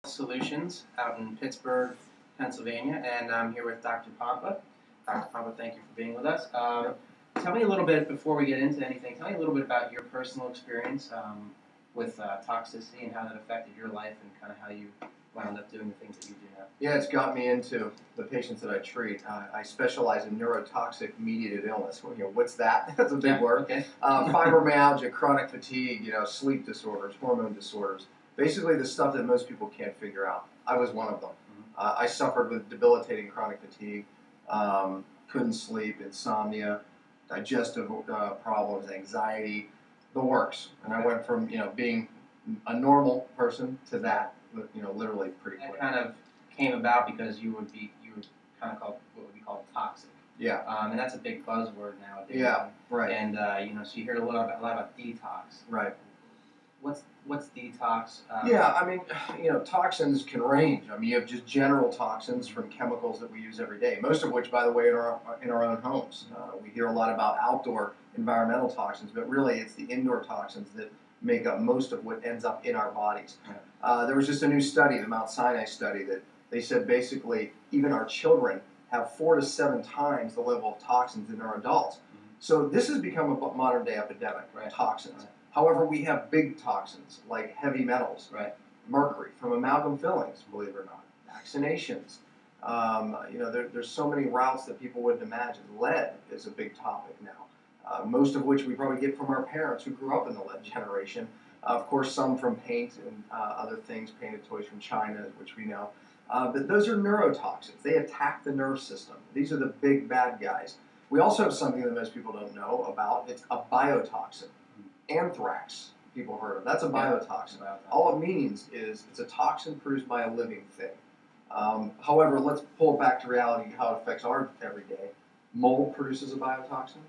Solutions out in Pittsburgh, Pennsylvania, and I'm here with Dr. Pompa. Dr. Pompa, thank you for being with us. Tell me a little bit, before we get into anything, tell me a little bit about your personal experience with toxicity and how that affected your life and kind of how you wound up doing the things that you do now. Yeah, it's got me into the patients that I treat. I specialize in neurotoxic mediated illness. Well, what's that? That's a big word. Okay. Fibromyalgia, chronic fatigue, sleep disorders, hormone disorders. Basically the stuff that most people can't figure out. I was one of them. I suffered with debilitating chronic fatigue, couldn't sleep, insomnia, digestive problems, anxiety, the works. And I went from being a normal person to that, literally pretty quick. That kind of came about because you were kind of called what would be called toxic. Yeah. And that's a big buzzword nowadays. Yeah. Right. And so you hear a lot about detox. Right. What's detox? Yeah, I mean, toxins can range. I mean, you have just general toxins from chemicals that we use every day, most of which, by the way, are in our own homes. We hear a lot about outdoor environmental toxins, but really it's the indoor toxins that make up most of what ends up in our bodies. There was just a new study, the Mount Sinai study, that they said basically even our children have 4 to 7 times the level of toxins than our adults. So this has become a modern day epidemic, toxins. However, we have big toxins like heavy metals, mercury from amalgam fillings, believe it or not, vaccinations. There's so many routes that people wouldn't imagine. Lead is a big topic now, most of which we probably get from our parents who grew up in the lead generation. Of course, some from paint and other things, painted toys from China, which we know. But those are neurotoxins. They attack the nerve system. These are the big bad guys. We also have something that most people don't know about. It's a biotoxin. Anthrax, people have heard of. That's a biotoxin. All it means is it's a toxin produced by a living thing. However, let's pull it back to reality, how it affects our everyday. Mold produces a biotoxin.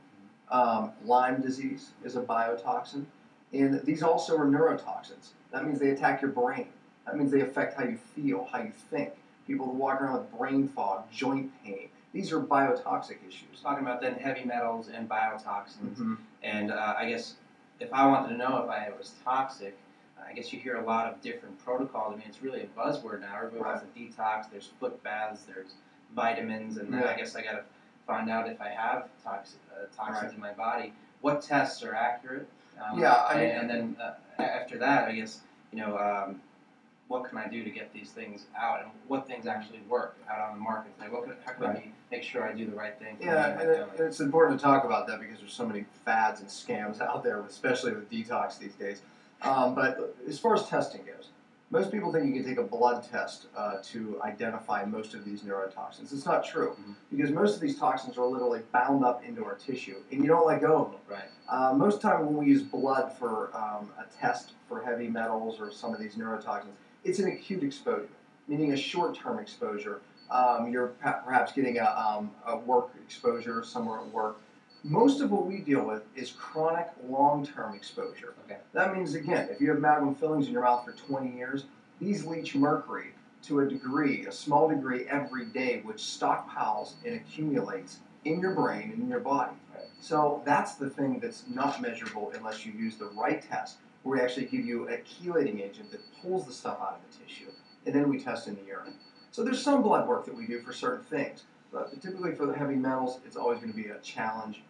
Lyme disease is a biotoxin. And these also are neurotoxins. That means they attack your brain. That means they affect how you feel, how you think. People who walk around with brain fog, joint pain. These are biotoxic issues. Talking about then heavy metals and biotoxins. And I guess if I wanted to know if I was toxic, I guess you hear a lot of different protocols. I mean, it's really a buzzword now. Everybody wants a detox. There's foot baths. There's vitamins. And then I guess I got to find out if I have toxins in my body. What tests are accurate? And then after that, I guess, what can I do to get these things out, and what things actually work out on the market today? How can I make sure I do the right thing? And it's important to talk about that because there's so many fads and scams out there, especially with detox these days. But as far as testing goes, most people think you can take a blood test to identify most of these neurotoxins. It's not true because most of these toxins are literally bound up into our tissue, and you don't let go of them. Most of the time when we use blood for a test for heavy metals or some of these neurotoxins, it's an acute exposure, meaning a short-term exposure. You're perhaps getting a work exposure somewhere at work. Most of what we deal with is chronic long-term exposure. That means, again, if you have amalgam fillings in your mouth for 20 years, these leach mercury to a degree, a small degree every day, which stockpiles and accumulates in your brain and in your body. So that's the thing that's not measurable unless you use the right test, where we actually give you a chelating agent that pulls the stuff out of the tissue, and then we test in the urine. So there's some blood work that we do for certain things, but typically for the heavy metals, it's always going to be a challenge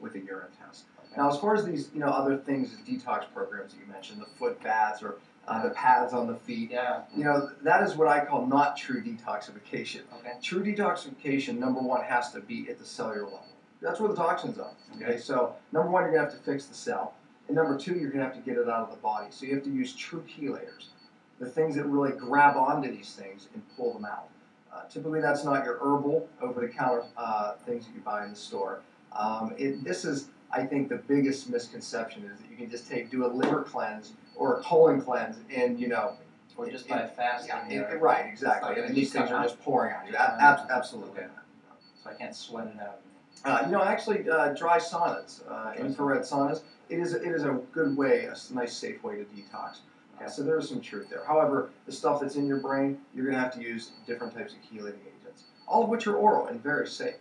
with a urine test. Now, as far as these other things, as detox programs that you mentioned, the foot baths or the pads on the feet, that is what I call not true detoxification. True detoxification, number one, has to be at the cellular level. That's where the toxins are. So number one, you're going to have to fix the cell. And number two, you're going to have to get it out of the body. So you have to use true chelators, the things that really grab onto these things and pull them out. Typically, that's not your herbal, over-the-counter things that you buy in the store. This is, I think, the biggest misconception is that you can just do a liver cleanse or a colon cleanse and, or just by fasting. Right, exactly. And these things are just pouring on you. Absolutely. So I can't sweat it out. Actually, dry saunas, infrared saunas, it is a good way, a nice, safe way to detox. So there is some truth there. However, the stuff that's in your brain, you're going to have to use different types of chelating agents, all of which are oral and very safe.